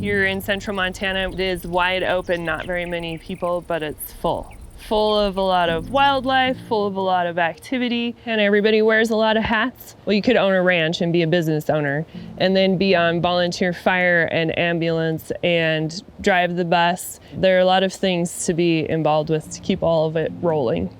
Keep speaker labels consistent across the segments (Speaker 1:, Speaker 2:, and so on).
Speaker 1: Here in central Montana, it is wide open, not very many people, but it's full. Full of a lot of wildlife, full of a lot of activity, and everybody wears a lot of hats. Well, you could own a ranch and be a business owner, and then be on volunteer fire and ambulance and drive the bus. There are a lot of things to be involved with to keep all of it rolling.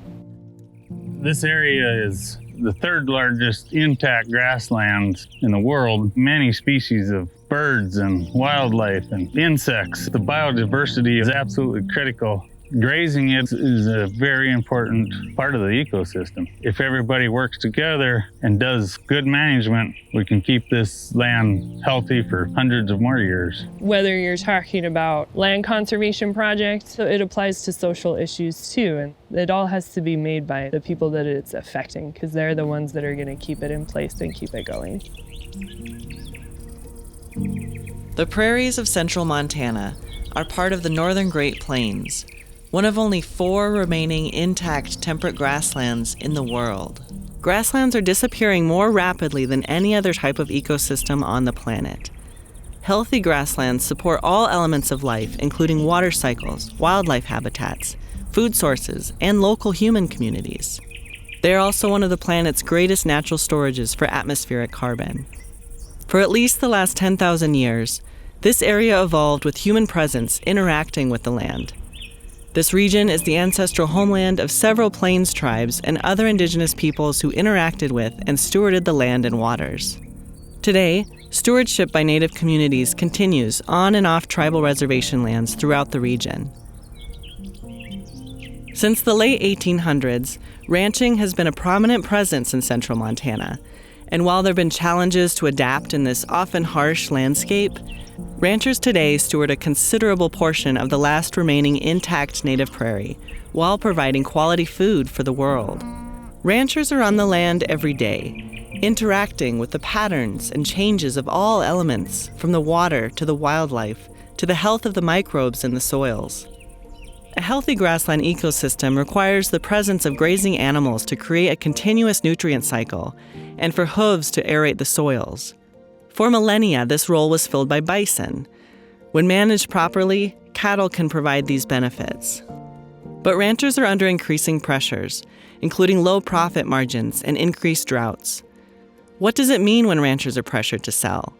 Speaker 2: This area is the third largest intact grassland in the world. Many species of birds and wildlife and insects. The biodiversity is absolutely critical. Grazing it is a very important part of the ecosystem. If everybody works together and does good management, we can keep this land healthy for hundreds of more years.
Speaker 1: Whether you're talking about land conservation projects, so it applies to social issues too, and it all has to be made by the people that it's affecting, because they're the ones that are going to keep it in place and keep it going.
Speaker 3: The prairies of central Montana are part of the northern Great Plains, one of only 4 remaining intact temperate grasslands in the world. Grasslands are disappearing more rapidly than any other type of ecosystem on the planet. Healthy grasslands support all elements of life, including water cycles, wildlife habitats, food sources, and local human communities. They are also one of the planet's greatest natural storages for atmospheric carbon. For at least the last 10,000 years, this area evolved with human presence interacting with the land. This region is the ancestral homeland of several Plains tribes and other indigenous peoples who interacted with and stewarded the land and waters. Today, stewardship by Native communities continues on and off tribal reservation lands throughout the region. Since the late 1800s, ranching has been a prominent presence in central Montana, and while there have been challenges to adapt in this often harsh landscape, ranchers today steward a considerable portion of the last remaining intact native prairie while providing quality food for the world. Ranchers are on the land every day, interacting with the patterns and changes of all elements, from the water to the wildlife to the health of the microbes in the soils. A healthy grassland ecosystem requires the presence of grazing animals to create a continuous nutrient cycle and for hooves to aerate the soils. For millennia, this role was filled by bison. When managed properly, cattle can provide these benefits. But ranchers are under increasing pressures, including low profit margins and increased droughts. What does it mean when ranchers are pressured to sell?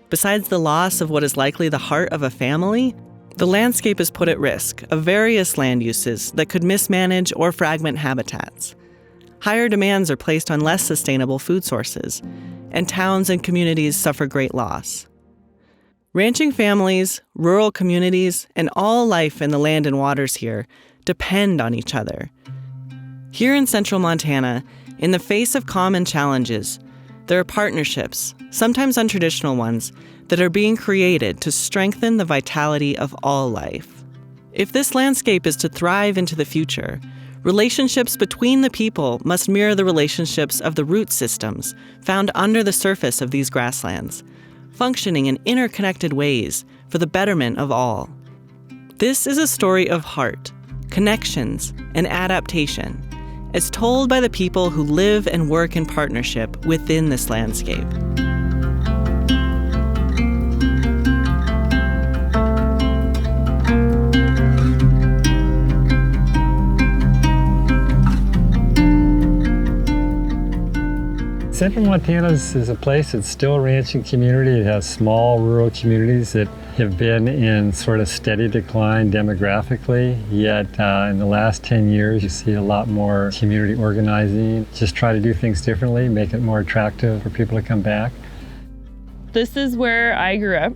Speaker 3: Besides the loss of what is likely the heart of a family, the landscape is put at risk of various land uses that could mismanage or fragment habitats. Higher demands are placed on less sustainable food sources, and towns and communities suffer great loss. Ranching families, rural communities, and all life in the land and waters here depend on each other. Here in central Montana, in the face of common challenges, there are partnerships, sometimes untraditional ones, that are being created to strengthen the vitality of all life. If this landscape is to thrive into the future, relationships between the people must mirror the relationships of the root systems found under the surface of these grasslands, functioning in interconnected ways for the betterment of all. This is a story of heart, connections, and adaptation, as told by the people who live and work in partnership within this landscape.
Speaker 4: Central Montana is a place that's still a ranching community. It has small rural communities that have been in sort of steady decline demographically, yet in the last 10 years you see a lot more community organizing, just try to do things differently, make it more attractive for people to come back.
Speaker 1: This is where I grew up.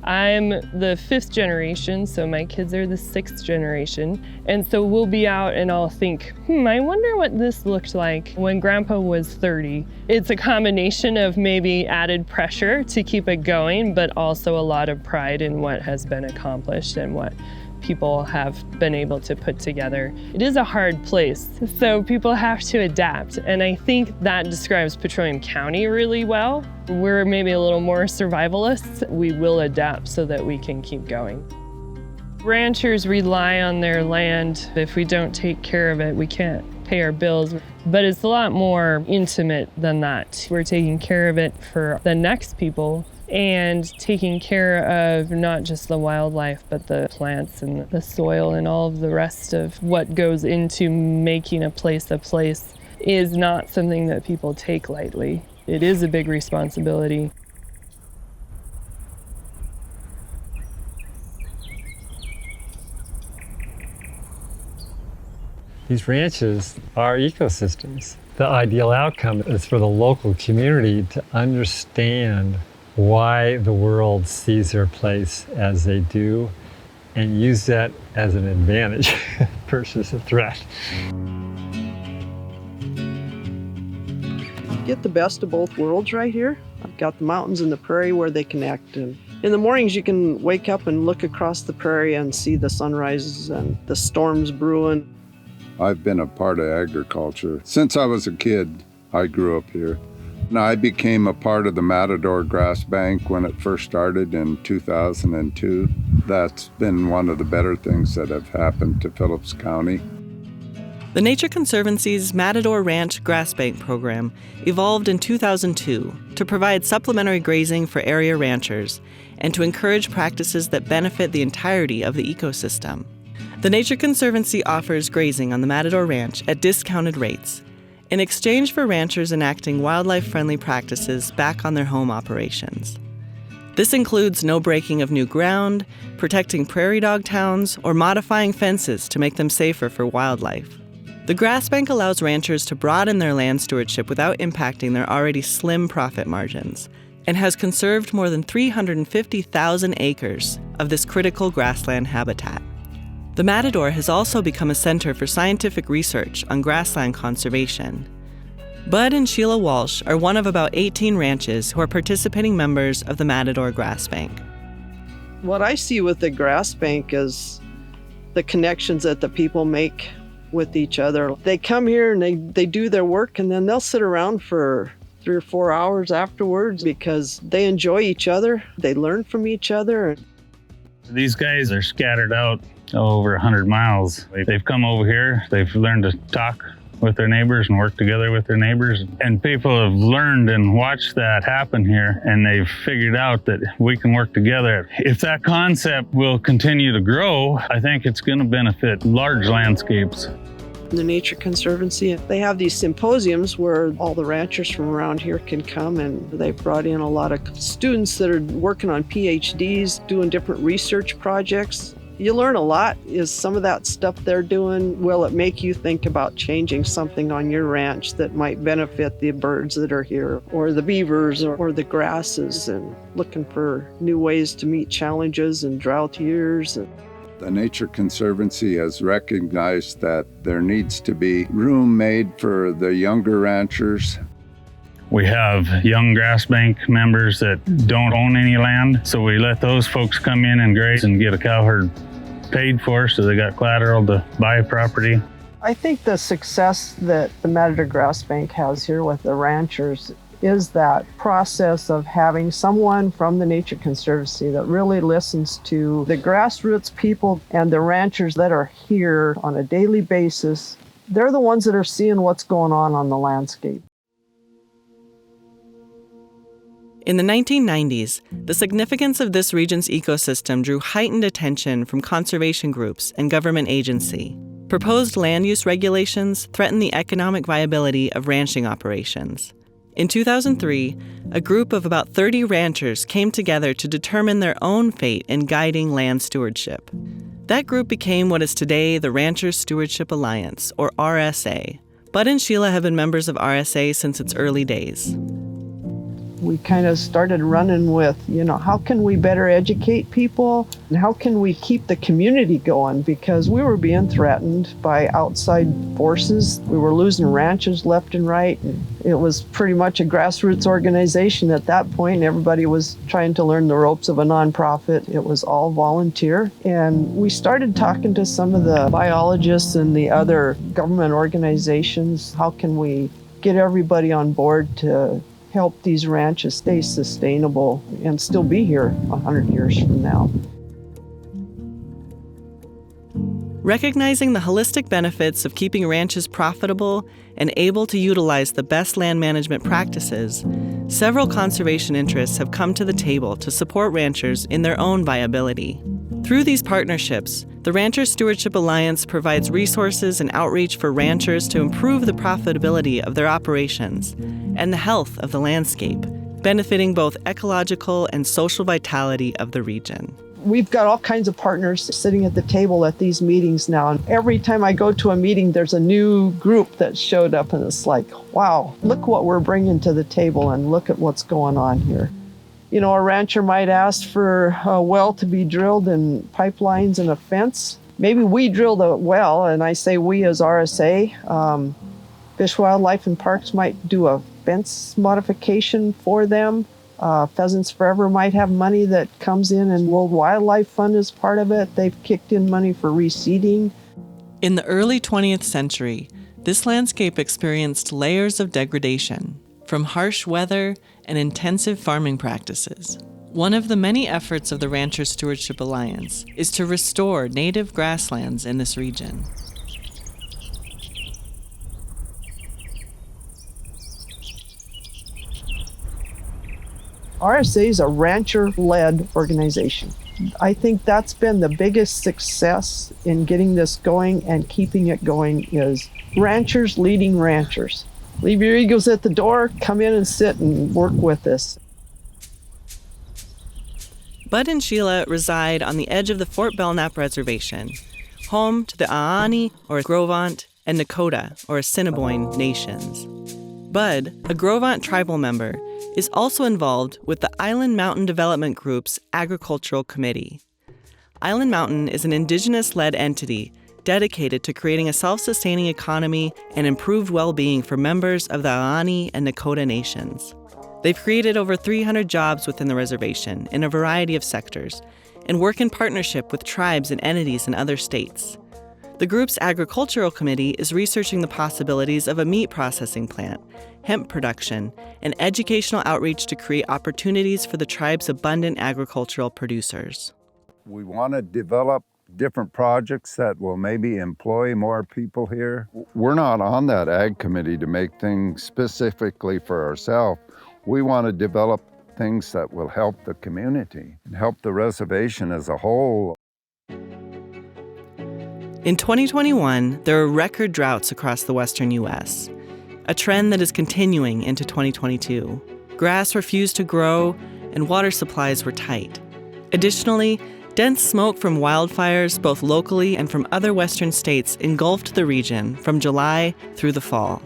Speaker 1: I'm the 5th generation, so my kids are the 6th generation. And so we'll be out and I'll think, I wonder what this looked like when Grandpa was 30. It's a combination of maybe added pressure to keep it going, but also a lot of pride in what has been accomplished and what people have been able to put together. It is a hard place, so people have to adapt. And I think that describes Petroleum County really well. We're maybe a little more survivalists. We will adapt so that we can keep going. Ranchers rely on their land. If we don't take care of it, we can't pay our bills. But it's a lot more intimate than that. We're taking care of it for the next people and taking care of not just the wildlife, but the plants and the soil and all of the rest of what goes into making a place is not something that people take lightly. It is a big responsibility.
Speaker 4: These ranches are ecosystems. The ideal outcome is for the local community to understand why the world sees their place as they do and use that as an advantage versus a threat.
Speaker 5: Get the best of both worlds right here. I've got the mountains and the prairie where they connect. And in the mornings, you can wake up and look across the prairie and see the sunrises and the storms brewing.
Speaker 6: I've been a part of agriculture. Since I was a kid, I grew up here. Now, I became a part of the Matador Grass Bank when it first started in 2002. That's been one of the better things that have happened to Phillips County.
Speaker 3: The Nature Conservancy's Matador Ranch Grass Bank program evolved in 2002 to provide supplementary grazing for area ranchers and to encourage practices that benefit the entirety of the ecosystem. The Nature Conservancy offers grazing on the Matador Ranch at discounted rates in exchange for ranchers enacting wildlife-friendly practices back on their home operations. This includes no breaking of new ground, protecting prairie dog towns, or modifying fences to make them safer for wildlife. The Grass Bank allows ranchers to broaden their land stewardship without impacting their already slim profit margins, and has conserved more than 350,000 acres of this critical grassland habitat. The Matador has also become a center for scientific research on grassland conservation. Bud and Sheila Walsh are one of about 18 ranches who are participating members of the Matador Grass Bank.
Speaker 5: What I see with the Grass Bank is the connections that the people make with each other. They come here and they do their work, and then they'll sit around for 3 or 4 hours afterwards because they enjoy each other. They learn from each other.
Speaker 2: These guys are scattered out over 100 miles. They've come over here, they've learned to talk with their neighbors and work together with their neighbors. And people have learned and watched that happen here, and they've figured out that we can work together. If that concept will continue to grow, I think it's going to benefit large landscapes.
Speaker 5: The Nature Conservancy, they have these symposiums where all the ranchers from around here can come, and they've brought in a lot of students that are working on PhDs, doing different research projects. You learn a lot. Is some of that stuff they're doing, will it make you think about changing something on your ranch that might benefit the birds that are here, or the beavers, or the grasses, and looking for new ways to meet challenges in drought years.
Speaker 6: The Nature Conservancy has recognized that there needs to be room made for the younger ranchers.
Speaker 2: We have young grass bank members that don't own any land, so we let those folks come in and graze and get a cow herd paid for, so they got collateral to buy property.
Speaker 5: I think the success that the Matador Grass Bank has here with the ranchers is that process of having someone from the Nature Conservancy that really listens to the grassroots people and the ranchers that are here on a daily basis. They're the ones that are seeing what's going on the landscape.
Speaker 3: In the 1990s, the significance of this region's ecosystem drew heightened attention from conservation groups and government agency. Proposed land use regulations threatened the economic viability of ranching operations. In 2003, a group of about 30 ranchers came together to determine their own fate in guiding land stewardship. That group became what is today the Ranchers Stewardship Alliance, or RSA. Bud and Sheila have been members of RSA since its early days.
Speaker 5: We kind of started running with, how can we better educate people? And how can we keep the community going? Because we were being threatened by outside forces. We were losing ranches left and right. And it was pretty much a grassroots organization at that point. Everybody was trying to learn the ropes of a nonprofit. It was all volunteer. And we started talking to some of the biologists and the other government organizations. How can we get everybody on board to help these ranches stay sustainable and still be here 100 years from now?
Speaker 3: Recognizing the holistic benefits of keeping ranches profitable and able to utilize the best land management practices, several conservation interests have come to the table to support ranchers in their own viability. Through these partnerships, the Rancher Stewardship Alliance provides resources and outreach for ranchers to improve the profitability of their operations and the health of the landscape, benefiting both ecological and social vitality of the region.
Speaker 5: We've got all kinds of partners sitting at the table at these meetings now. And every time I go to a meeting, there's a new group that showed up, and it's like, wow, look what we're bringing to the table and look at what's going on here. You know, a rancher might ask for a well to be drilled and pipelines and a fence. Maybe we drill the well, and I say we as RSA. Fish, Wildlife, and Parks might do a fence modification for them. Pheasants Forever might have money that comes in, and World Wildlife Fund is part of it. They've kicked in money for reseeding.
Speaker 3: In the early 20th century, this landscape experienced layers of degradation from harsh weather and intensive farming practices. One of the many efforts of the Rancher Stewardship Alliance is to restore native grasslands in this region.
Speaker 5: RSA is a rancher-led organization. I think that's been the biggest success in getting this going and keeping it going is ranchers leading ranchers. Leave your egos at the door, come in and sit and work with us.
Speaker 3: Bud and Sheila reside on the edge of the Fort Belknap Reservation, home to the Aani, or Gros-Ventre, and Nakota, or Assiniboine, nations. Bud, a Gros-Ventre tribal member, is also involved with the Island Mountain Development Group's Agricultural Committee. Island Mountain is an indigenous-led entity dedicated to creating a self-sustaining economy and improved well-being for members of the Aani and Nakota nations. They've created over 300 jobs within the reservation in a variety of sectors and work in partnership with tribes and entities in other states. The group's Agricultural Committee is researching the possibilities of a meat processing plant, hemp production, and educational outreach to create opportunities for the tribe's abundant agricultural producers.
Speaker 6: We want to develop different projects that will maybe employ more people here. We're not on that ag committee to make things specifically for ourselves. We want to develop things that will help the community and help the reservation as a whole.
Speaker 3: In 2021, there are record droughts across the western U.S., a trend that is continuing into 2022. Grass refused to grow, and water supplies were tight. Additionally, dense smoke from wildfires, both locally and from other western states, engulfed the region from July through the fall.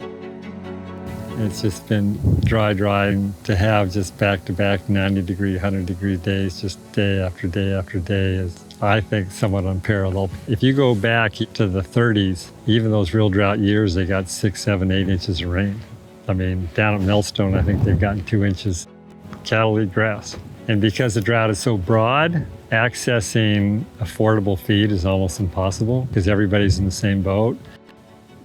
Speaker 4: It's just been dry, and to have just back-to-back 90-degree, 100-degree days, just day after day after day is, I think, somewhat unparalleled. If you go back to the 30s, even those real drought years, they got 6, 7, 8 inches of rain. I mean, down at Millstone, I think they've gotten 2 inches. Cattle eat grass. And because the drought is so broad, accessing affordable feed is almost impossible because everybody's in the same boat.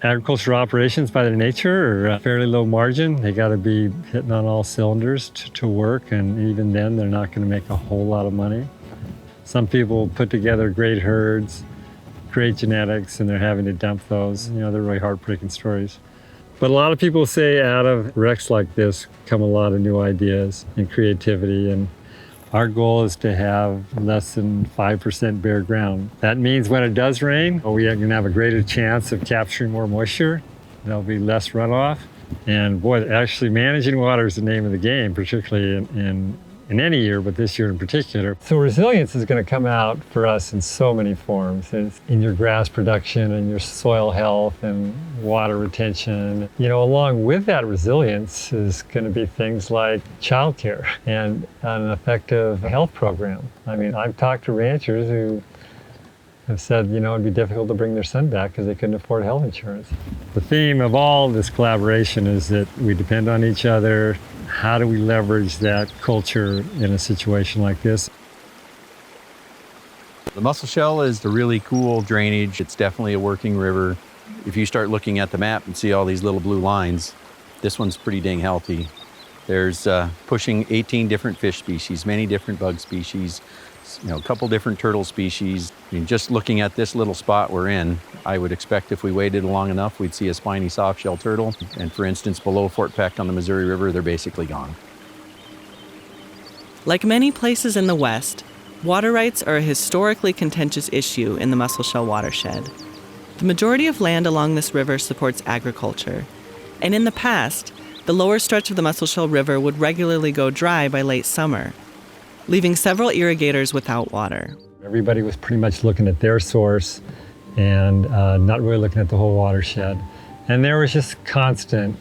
Speaker 4: Agricultural operations by their nature are fairly low margin. They got to be hitting on all cylinders to work, and even then they're not going to make a whole lot of money. Some people put together great herds, great genetics, and they're having to dump those. You know, they're really heartbreaking stories. But a lot of people say out of wrecks like this come a lot of new ideas and creativity, and our goal is to have less than 5% bare ground. That means when it does rain, we are going to have a greater chance of capturing more moisture. There'll be less runoff. And boy, actually managing water is the name of the game, particularly in any year, but this year in particular. So resilience is going to come out for us in so many forms. It's in your grass production and your soil health and water retention. You know, along with that resilience is going to be things like childcare and an effective health program. I mean, I've talked to ranchers who have said, you know, it'd be difficult to bring their son back because they couldn't afford health insurance. The theme of all this collaboration is that we depend on each other. How do we leverage that culture in a situation like this?
Speaker 7: The Musselshell is the really cool drainage. It's definitely a working river. If you start looking at the map and see all these little blue lines, this one's pretty dang healthy. There's pushing 18 different fish species, many different bug species, A couple different turtle species. I mean, just looking at this little spot we're in, I would expect if we waited long enough, we'd see a spiny softshell turtle. And for instance, below Fort Peck on the Missouri River, they're basically gone.
Speaker 3: Like many places in the West, water rights are a historically contentious issue in the Musselshell watershed. The majority of land along this river supports agriculture, and in the past, the lower stretch of the Musselshell River would regularly go dry by late summer, leaving several irrigators without water.
Speaker 4: Everybody was pretty much looking at their source and not really looking at the whole watershed. And there was just constant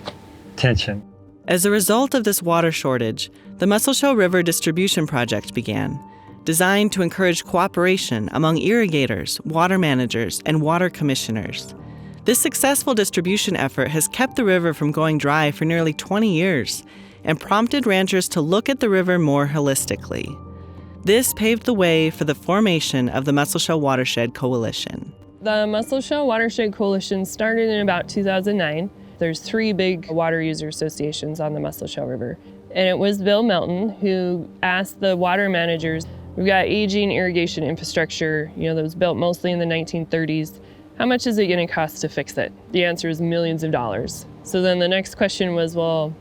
Speaker 4: tension.
Speaker 3: As a result of this water shortage, the Musselshell River Distribution Project began, designed to encourage cooperation among irrigators, water managers, and water commissioners. This successful distribution effort has kept the river from going dry for nearly 20 years and prompted ranchers to look at the river more holistically. This paved the way for the formation of the Musselshell Watershed Coalition.
Speaker 1: The Musselshell Watershed Coalition started in about 2009. There's 3 big water user associations on the Musselshell River. And it was Bill Melton who asked the water managers, we've got aging irrigation infrastructure, that was built mostly in the 1930s. How much is it going to cost to fix it? The answer is millions of dollars. So then the next question was, well,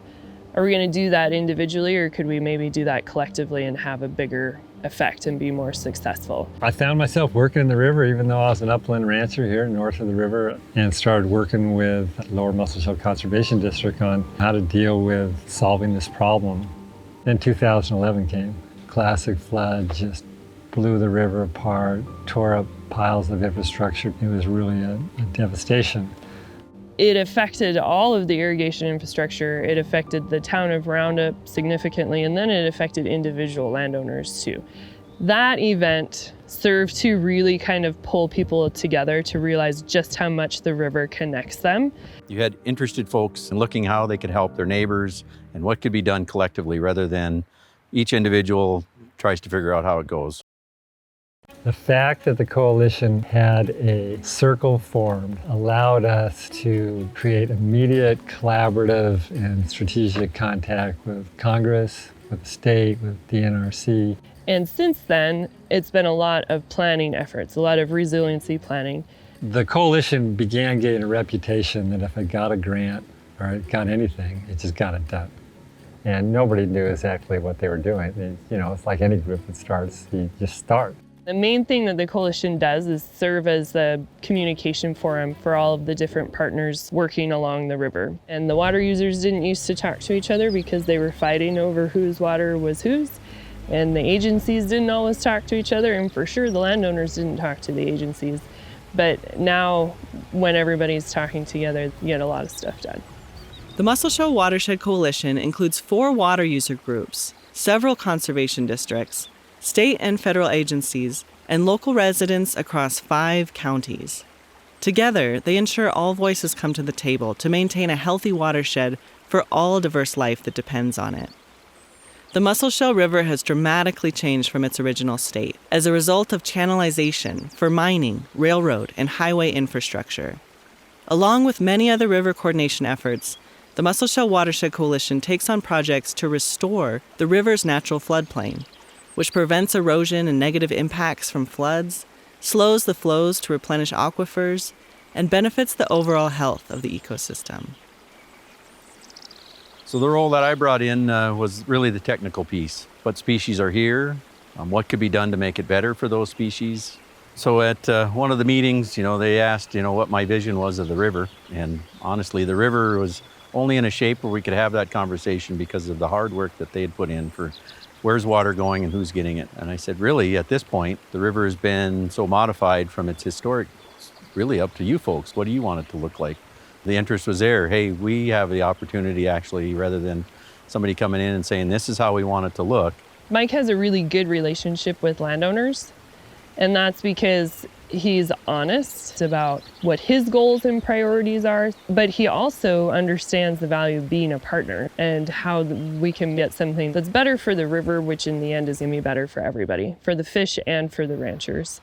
Speaker 1: are we going to do that individually, or could we maybe do that collectively and have a bigger effect and be more successful?
Speaker 4: I found myself working in the river, even though I was an upland rancher here north of the river, and started working with Lower Musselshell Conservation District on how to deal with solving this problem. Then 2011 came. Classic flood just blew the river apart, tore up piles of infrastructure. It was really a devastation.
Speaker 1: It affected all of the irrigation infrastructure. It affected the town of Roundup significantly, and then it affected individual landowners too. That event served to really kind of pull people together to realize just how much the river connects them.
Speaker 7: You had interested folks in looking how they could help their neighbors and what could be done collectively rather than each individual tries to figure out how it goes.
Speaker 4: The fact that the coalition had a circle formed allowed us to create immediate collaborative and strategic contact with Congress, with the state, with the NRC.
Speaker 1: And since then, it's been a lot of planning efforts, a lot of resiliency planning.
Speaker 4: The coalition began getting a reputation that if it got a grant or it got anything, it just got it done. And nobody knew exactly what they were doing. It's like any group that starts, you just start.
Speaker 1: The main thing that the coalition does is serve as the communication forum for all of the different partners working along the river. And the water users didn't used to talk to each other because they were fighting over whose water was whose. And the agencies didn't always talk to each other, and for sure the landowners didn't talk to the agencies. But now, when everybody's talking together, you get a lot of stuff done.
Speaker 3: The Musselshell Watershed Coalition includes 4 water user groups, several conservation districts, state and federal agencies, and local residents across 5 counties. Together, they ensure all voices come to the table to maintain a healthy watershed for all diverse life that depends on it. The Musselshell River has dramatically changed from its original state as a result of channelization for mining, railroad, and highway infrastructure. Along with many other river coordination efforts, the Musselshell Watershed Coalition takes on projects to restore the river's natural floodplain, which prevents erosion and negative impacts from floods, slows the flows to replenish aquifers, and benefits the overall health of the ecosystem.
Speaker 7: So the role that I brought in was really the technical piece. What species are here? What could be done to make it better for those species? So at one of the meetings, they asked, what my vision was of the river. And honestly, the river was only in a shape where we could have that conversation because of the hard work that they had put in for where's water going and who's getting it. And I said, really, at this point, the river has been so modified from its historic, really up to you folks. What do you want it to look like? The interest was there. Hey, we have the opportunity actually, rather than somebody coming in and saying, this is how we want it to look.
Speaker 1: Mike has a really good relationship with landowners, and that's because he's honest about what his goals and priorities are, but he also understands the value of being a partner and how we can get something that's better for the river, which in the end is going to be better for everybody, for the fish and for the ranchers.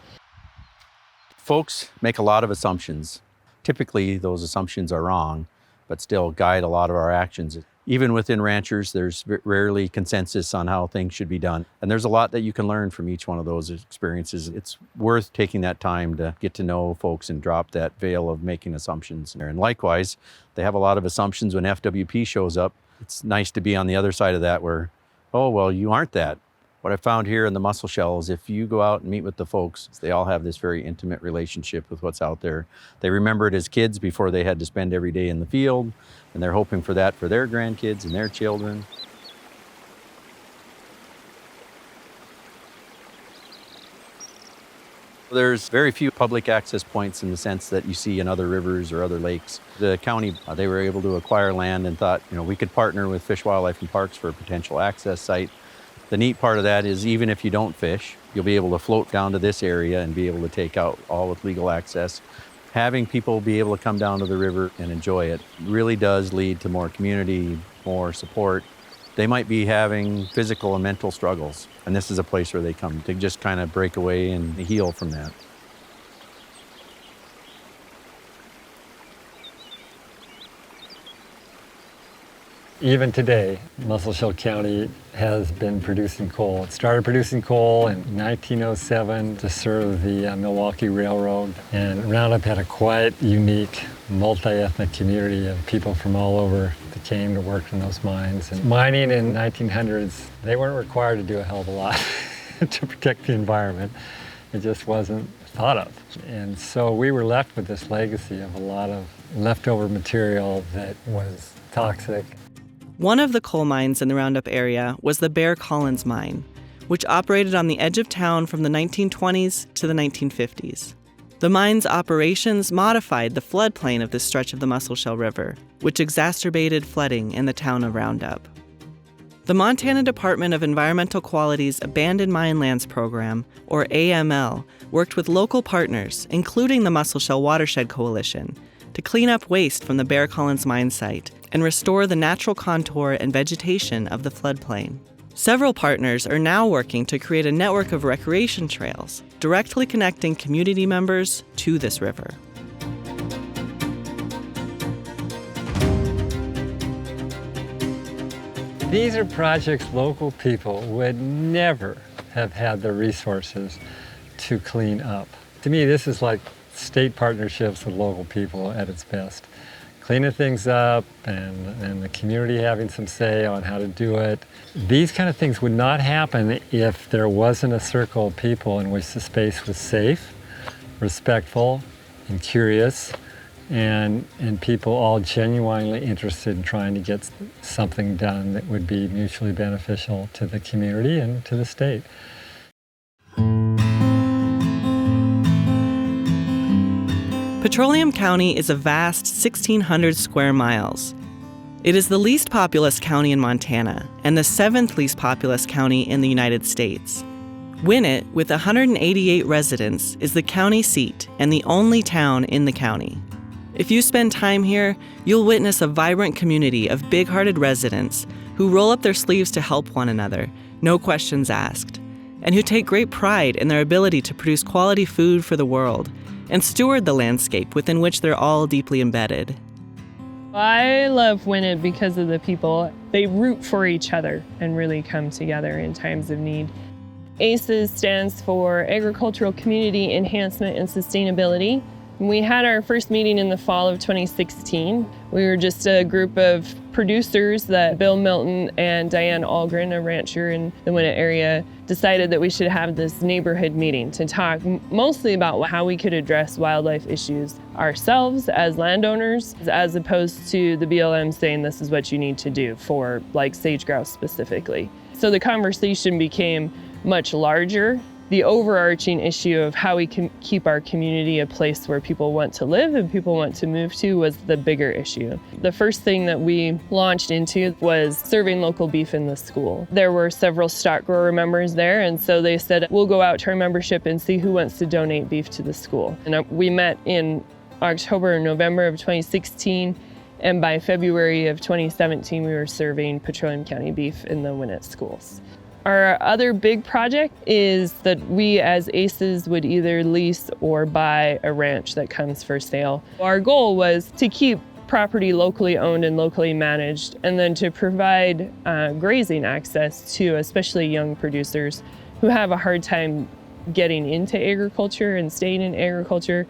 Speaker 7: Folks make a lot of assumptions. Typically, those assumptions are wrong, but still guide a lot of our actions. Even within ranchers, there's rarely consensus on how things should be done. And there's a lot that you can learn from each one of those experiences. It's worth taking that time to get to know folks and drop that veil of making assumptions. And likewise, they have a lot of assumptions when FWP shows up. It's nice to be on the other side of that where, oh, well, you aren't that. What I found here in the mussel shell is if you go out and meet with the folks, they all have this very intimate relationship with what's out there. They remember it as kids before they had to spend every day in the field, and they're hoping for that for their grandkids and their children. There's very few public access points in the sense that you see in other rivers or other lakes. The county, they were able to acquire land and thought, we could partner with Fish, Wildlife, and Parks for a potential access site. The neat part of that is even if you don't fish, you'll be able to float down to this area and be able to take out all with legal access. Having people be able to come down to the river and enjoy it really does lead to more community, more support. They might be having physical and mental struggles, and this is a place where they come to just kind of break away and heal from that.
Speaker 4: Even today, Musselshell County has been producing coal. It started producing coal in 1907 to serve the Milwaukee Railroad, and Roundup had a quite unique multi-ethnic community of people from all over that came to work in those mines. And mining in the 1900s, they weren't required to do a hell of a lot to protect the environment. It just wasn't thought of. And so we were left with this legacy of a lot of leftover material that was toxic.
Speaker 3: One of the coal mines in the Roundup area was the Bear Collins mine, which operated on the edge of town from the 1920s to the 1950s. The mine's operations modified the floodplain of this stretch of the Musselshell River, which exacerbated flooding in the town of Roundup. The Montana Department of Environmental Quality's Abandoned Mine Lands Program, or AML, worked with local partners, including the Musselshell Watershed Coalition, to clean up waste from the Bear Collins mine site and restore the natural contour and vegetation of the floodplain. Several partners are now working to create a network of recreation trails, directly connecting community members to this river.
Speaker 4: These are projects local people would never have had the resources to clean up. To me, this is like state partnerships with local people at its best. Cleaning things up and the community having some say on how to do it. These kind of things would not happen if there wasn't a circle of people in which the space was safe, respectful, and curious, and people all genuinely interested in trying to get something done that would be mutually beneficial to the community and to the state.
Speaker 3: Petroleum County is a vast 1,600 square miles. It is the least populous county in Montana and the 7th least populous county in the United States. Winnett, with 188 residents, is the county seat and the only town in the county. If you spend time here, you'll witness a vibrant community of big-hearted residents who roll up their sleeves to help one another, no questions asked, and who take great pride in their ability to produce quality food for the world and steward the landscape within which they're all deeply embedded.
Speaker 1: I love Winnett because of the people. They root for each other and really come together in times of need. ACES stands for Agricultural Community Enhancement and Sustainability. We had our first meeting in the fall of 2016. We were just a group of producers that Bill Milton and Diane Algren, a rancher in the Winnett area, decided that we should have this neighborhood meeting to talk mostly about how we could address wildlife issues ourselves as landowners, as opposed to the BLM saying this is what you need to do for like sage grouse specifically. So the conversation became much larger. The overarching issue of how we can keep our community a place where people want to live and people want to move to was the bigger issue. The first thing that we launched into was serving local beef in the school. There were several stock grower members there, and so they said, we'll go out to our membership and see who wants to donate beef to the school. And we met in October and November of 2016, and by February of 2017, we were serving Petroleum County beef in the Winnett schools. Our other big project is that we as ACES would either lease or buy a ranch that comes for sale. Our goal was to keep property locally owned and locally managed, and then to provide grazing access to especially young producers who have a hard time getting into agriculture and staying in agriculture.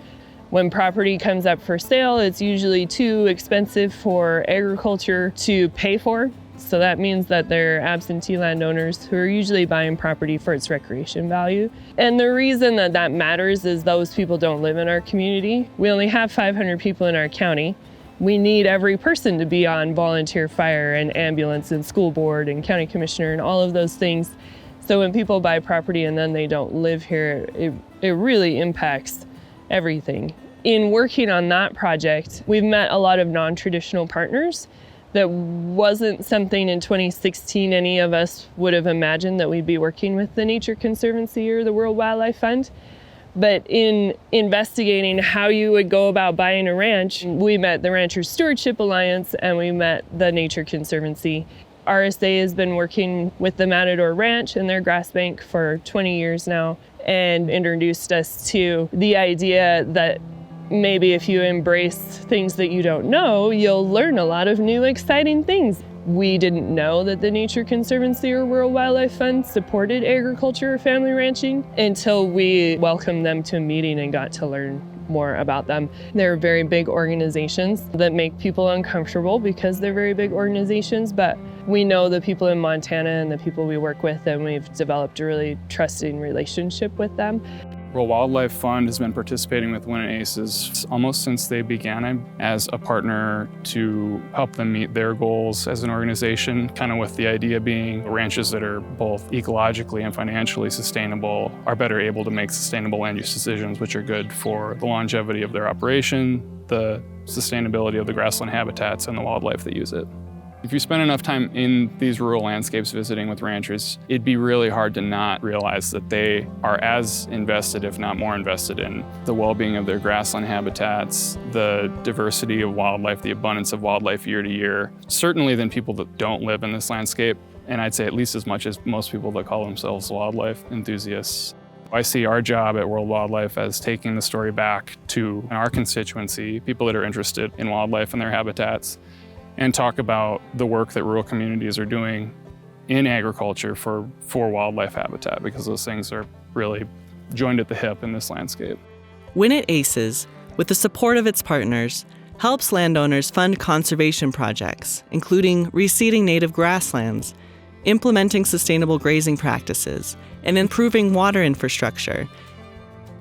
Speaker 1: When property comes up for sale, it's usually too expensive for agriculture to pay for. So that means that they're absentee landowners who are usually buying property for its recreation value. And the reason that that matters is those people don't live in our community. We only have 500 people in our county. We need every person to be on volunteer fire and ambulance and school board and county commissioner and all of those things. So when people buy property and then they don't live here, it really impacts everything. In working on that project, we've met a lot of non-traditional partners. That wasn't something in 2016 any of us would have imagined that we'd be working with the Nature Conservancy or the World Wildlife Fund. But in investigating how you would go about buying a ranch, we met the Ranchers Stewardship Alliance and we met the Nature Conservancy. RSA has been working with the Matador Ranch and their grass bank for 20 years now and introduced us to the idea that maybe if you embrace things that you don't know, you'll learn a lot of new exciting things. We didn't know that the Nature Conservancy or World Wildlife Fund supported agriculture or family ranching until we welcomed them to a meeting and got to learn more about them. They're very big organizations that make people uncomfortable because they're very big organizations, but we know the people in Montana and the people we work with, and we've developed a really trusting relationship with them.
Speaker 8: World Wildlife Fund has been participating with Win It Aces almost since they began as a partner to help them meet their goals as an organization, kind of with the idea being ranches that are both ecologically and financially sustainable are better able to make sustainable land use decisions, which are good for the longevity of their operation, the sustainability of the grassland habitats, and the wildlife that use it. If you spend enough time in these rural landscapes visiting with ranchers, it'd be really hard to not realize that they are as invested, if not more invested, in the well-being of their grassland habitats, the diversity of wildlife, the abundance of wildlife year to year, certainly than people that don't live in this landscape, and I'd say at least as much as most people that call themselves wildlife enthusiasts. I see our job at World Wildlife as taking the story back to our constituency, people that are interested in wildlife and their habitats, and talk about the work that rural communities are doing in agriculture for wildlife habitat, because those things are really joined at the hip in this landscape.
Speaker 3: Win It Aces, with the support of its partners, helps landowners fund conservation projects, including reseeding native grasslands, implementing sustainable grazing practices, and improving water infrastructure.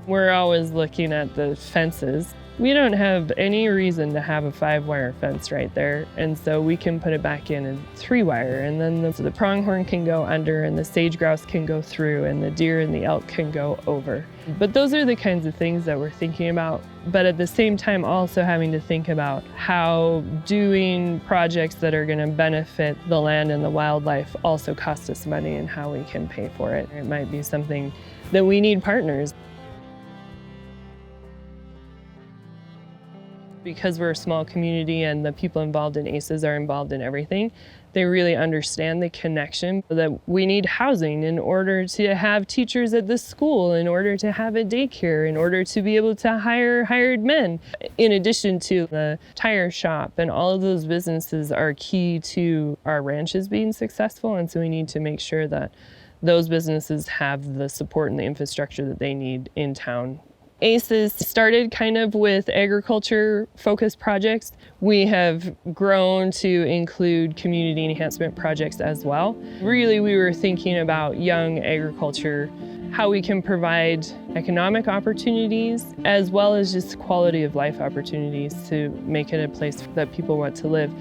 Speaker 1: We're always looking at the fences. We don't have any reason to have a 5-wire fence right there, and so we can put it back in a 3-wire, and then the pronghorn can go under, and the sage grouse can go through, and the deer and the elk can go over. But those are the kinds of things that we're thinking about, but at the same time also having to think about how doing projects that are going to benefit the land and the wildlife also cost us money and how we can pay for it. It might be something that we need partners. Because we're a small community and the people involved in ACES are involved in everything, they really understand the connection that we need housing in order to have teachers at the school, in order to have a daycare, in order to be able to hire hired men. In addition to the tire shop, and all of those businesses are key to our ranches being successful, and so we need to make sure that those businesses have the support and the infrastructure that they need in town. ACES started kind of with agriculture-focused projects. We have grown to include community enhancement projects as well. Really, we were thinking about young agriculture, how we can provide economic opportunities, as well as just quality of life opportunities to make it a place that people want to live.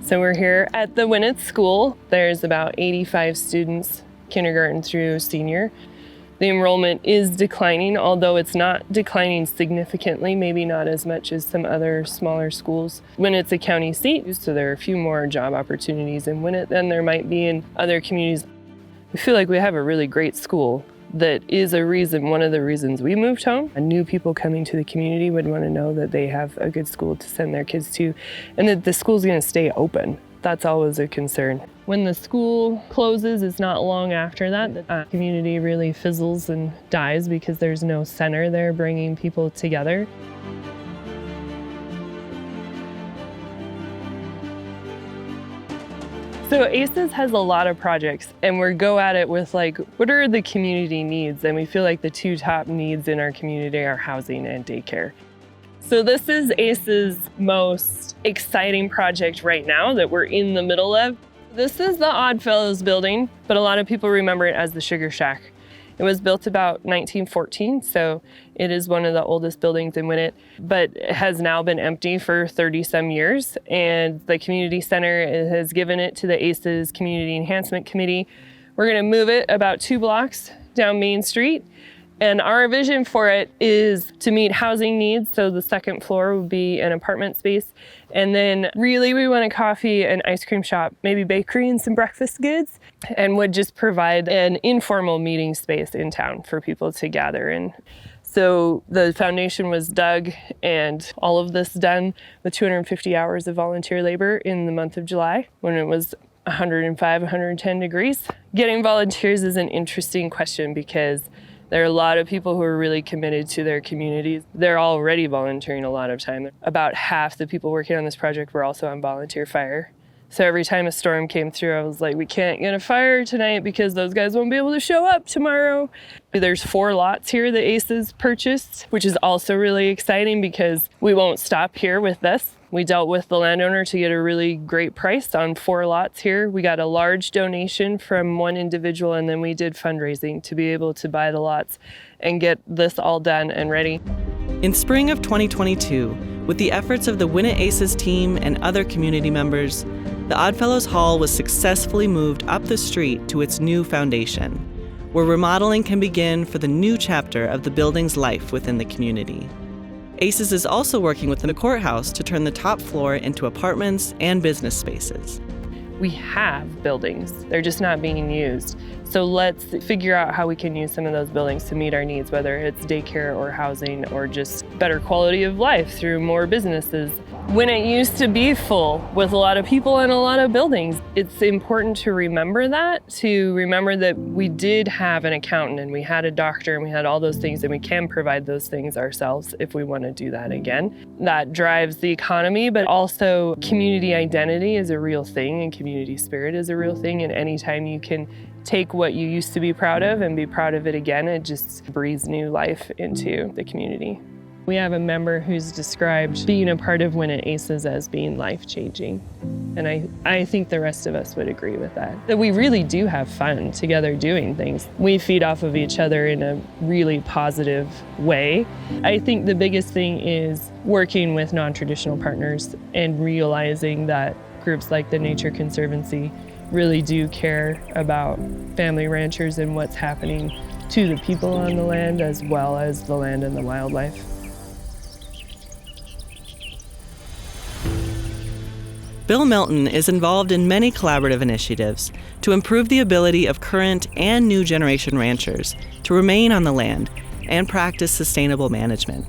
Speaker 1: So we're here at the Win It School. There's about 85 students, kindergarten through senior. The enrollment is declining, although it's not declining significantly, maybe not as much as some other smaller schools. When it's a county seat, so there are a few more job opportunities in Win It than there might be in other communities. We feel like we have a really great school that is one of the reasons we moved home. And new people coming to the community would want to know that they have a good school to send their kids to, and that the school's going to stay open. That's always a concern. When the school closes, it's not long after that the community really fizzles and dies because there's no center there bringing people together. So ACES has a lot of projects, and we go at it with like, what are the community needs? And we feel like the two top needs in our community are housing and daycare. So this is ACES' most exciting project right now that we're in the middle of. This is the Oddfellows building, but a lot of people remember it as the Sugar Shack. It was built about 1914, so it is one of the oldest buildings in Winnett, but it has now been empty for 30-some years, and the community center has given it to the ACES Community Enhancement Committee. We're gonna move it about 2 blocks down Main Street, and our vision for it is to meet housing needs, so the second floor would be an apartment space, and then really we want a coffee and ice cream shop, maybe bakery and some breakfast goods, and would just provide an informal meeting space in town for people to gather in. So the foundation was dug and all of this done with 250 hours of volunteer labor in the month of July when it was 105, 110 degrees. Getting volunteers is an interesting question because there are a lot of people who are really committed to their communities. They're already volunteering a lot of time. About half the people working on this project were also on volunteer fire. So every time a storm came through, I was like, we can't get a fire tonight because those guys won't be able to show up tomorrow. There's 4 lots here that ACES purchased, which is also really exciting because we won't stop here with this. We dealt with the landowner to get a really great price on 4 lots here. We got a large donation from one individual, and then we did fundraising to be able to buy the lots and get this all done and ready.
Speaker 3: In spring of 2022, with the efforts of the Winnett ACES team and other community members, the Oddfellows Hall was successfully moved up the street to its new foundation, where remodeling can begin for the new chapter of the building's life within the community. ACES is also working with the courthouse to turn the top floor into apartments and business spaces.
Speaker 1: We have buildings, they're just not being used. So let's figure out how we can use some of those buildings to meet our needs, whether it's daycare or housing or just better quality of life through more businesses. When it used to be full with a lot of people and a lot of buildings, it's important to remember that we did have an accountant and we had a doctor and we had all those things, and we can provide those things ourselves if we want to do that again. That drives the economy, but also community identity is a real thing and community spirit is a real thing, and anytime you can take what you used to be proud of and be proud of it again, it just breathes new life into the community. We have a member who's described being a part of Winnett ACES as being life-changing. And I think the rest of us would agree with that. That we really do have fun together doing things. We feed off of each other in a really positive way. I think the biggest thing is working with non-traditional partners and realizing that groups like the Nature Conservancy really do care about family ranchers and what's happening to the people on the land as well as the land and the wildlife.
Speaker 3: Bill Milton is involved in many collaborative initiatives to improve the ability of current and new generation ranchers to remain on the land and practice sustainable management.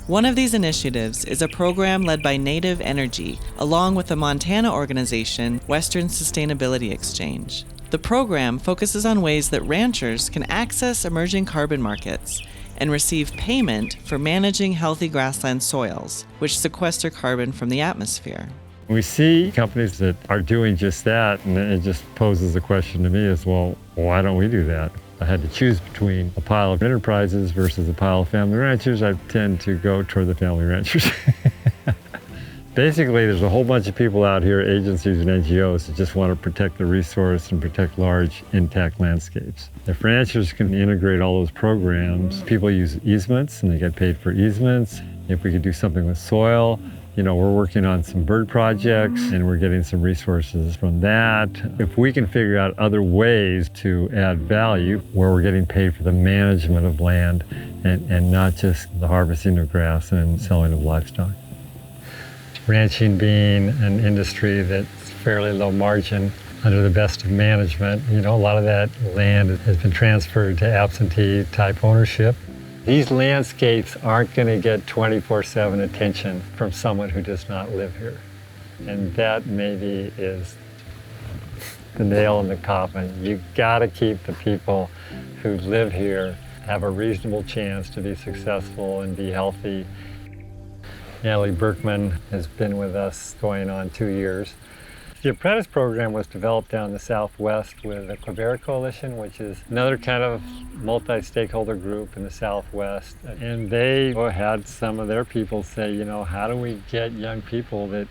Speaker 3: One of these initiatives is a program led by Native Energy, along with the Montana organization Western Sustainability Exchange. The program focuses on ways that ranchers can access emerging carbon markets and receive payment for managing healthy grassland soils, which sequester carbon from the atmosphere.
Speaker 4: We see companies that are doing just that, and it just poses the question to me as well, why don't we do that? I had to choose between a pile of enterprises versus a pile of family ranchers. I tend to go toward the family ranchers. Basically, there's a whole bunch of people out here, agencies and NGOs, that just want to protect the resource and protect large, intact landscapes. If ranchers can integrate all those programs, people use easements and they get paid for easements. If we could do something with soil, we're working on some bird projects and we're getting some resources from that. If we can figure out other ways to add value where we're getting paid for the management of land and not just the harvesting of grass and selling of livestock. Ranching being an industry that's fairly low margin under the best of management, a lot of that land has been transferred to absentee type ownership. These landscapes aren't going to get 24/7 attention from someone who does not live here. And that maybe is the nail in the coffin. You've got to keep the people who live here have a reasonable chance to be successful and be healthy. Natalie Berkman has been with us going on 2 years. The apprentice program was developed down in the Southwest with the Quebec Coalition, which is another kind of multi-stakeholder group in the Southwest. And they had some of their people say, you know, how do we get young people that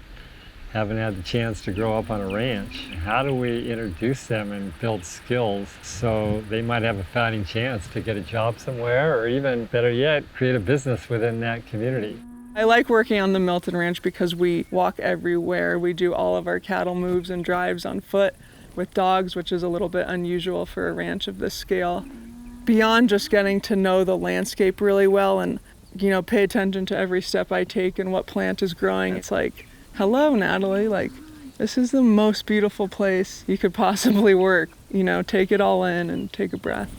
Speaker 4: haven't had the chance to grow up on a ranch? How do we introduce them and build skills so they might have a fighting chance to get a job somewhere, or even better yet, create a business within that community?
Speaker 9: I like working on the Milton Ranch because we walk everywhere. We do all of our cattle moves and drives on foot with dogs, which is a little bit unusual for a ranch of this scale. Beyond just getting to know the landscape really well and, you know, pay attention to every step I take and what plant is growing, it's like, hello, Natalie, like, this is the most beautiful place you could possibly work. You know, take it all in and take a breath.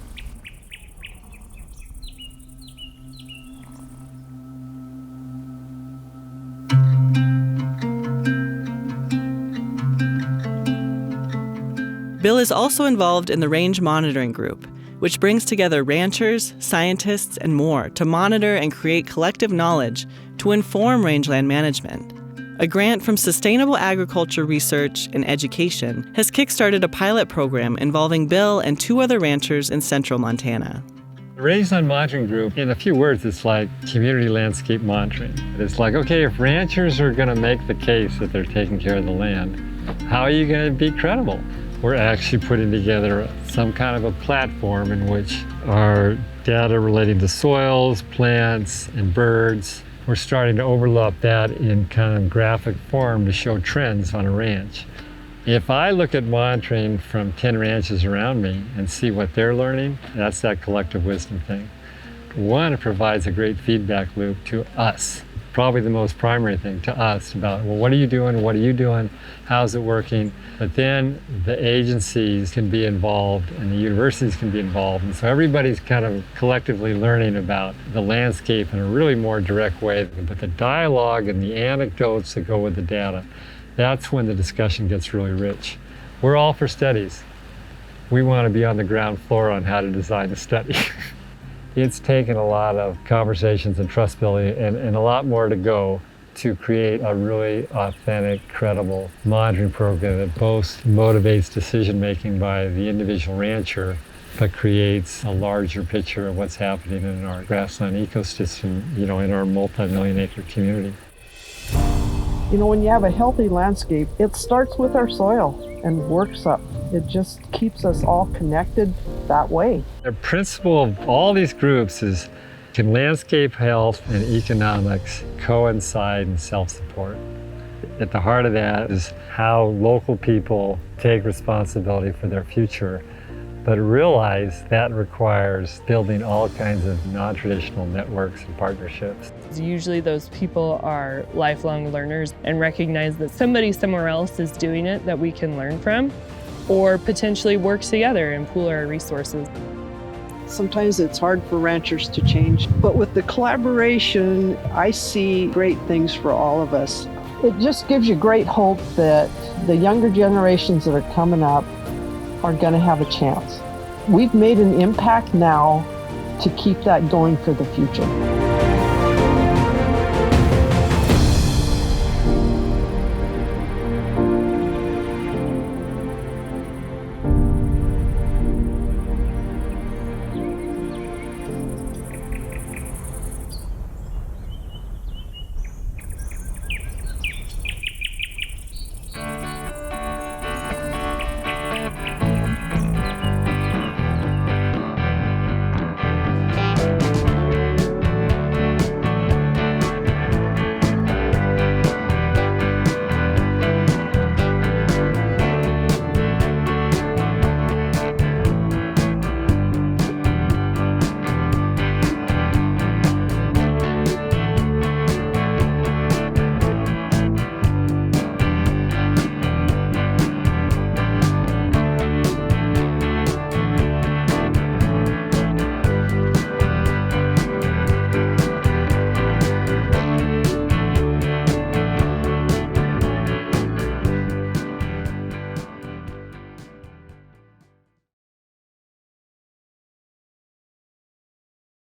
Speaker 3: Bill is also involved in the Range Monitoring Group, which brings together ranchers, scientists, and more to monitor and create collective knowledge to inform rangeland management. A grant from Sustainable Agriculture Research and Education has kickstarted a pilot program involving Bill and 2 other ranchers in central Montana.
Speaker 4: The Rangeland Monitoring Group, in a few words, it's like community landscape monitoring. It's like, okay, if ranchers are going to make the case that they're taking care of the land, how are you going to be credible? We're actually putting together some kind of a platform in which our data relating to soils, plants, and birds, we're starting to overlap that in kind of graphic form to show trends on a ranch. If I look at monitoring from 10 ranches around me and see what they're learning, that's that collective wisdom thing. One, it provides a great feedback loop to us. Probably the most primary thing to us about, well, what are you doing? What are you doing? How's it working? But then the agencies can be involved and the universities can be involved. And so everybody's kind of collectively learning about the landscape in a really more direct way. But the dialogue and the anecdotes that go with the data, that's when the discussion gets really rich. We're all for studies. We want to be on the ground floor on how to design a study. It's taken a lot of conversations and trust building and a lot more to go to create a really authentic, credible monitoring program that both motivates decision making by the individual rancher, but creates a larger picture of what's happening in our grassland ecosystem, you know, in our multi-million acre community.
Speaker 5: You know, when you have a healthy landscape, it starts with our soil and works up. It just keeps us all connected that way.
Speaker 4: The principle of all these groups is, can landscape health and economics coincide and self-support? At the heart of that is how local people take responsibility for their future, but realize that requires building all kinds of non-traditional networks and partnerships.
Speaker 1: Usually those people are lifelong learners and recognize that somebody somewhere else is doing it that we can learn from, or potentially work together and pool our resources.
Speaker 5: Sometimes it's hard for ranchers to change, but with the collaboration, I see great things for all of us. It just gives you great hope that the younger generations that are coming up are going to have a chance. We've made an impact now to keep that going for the future.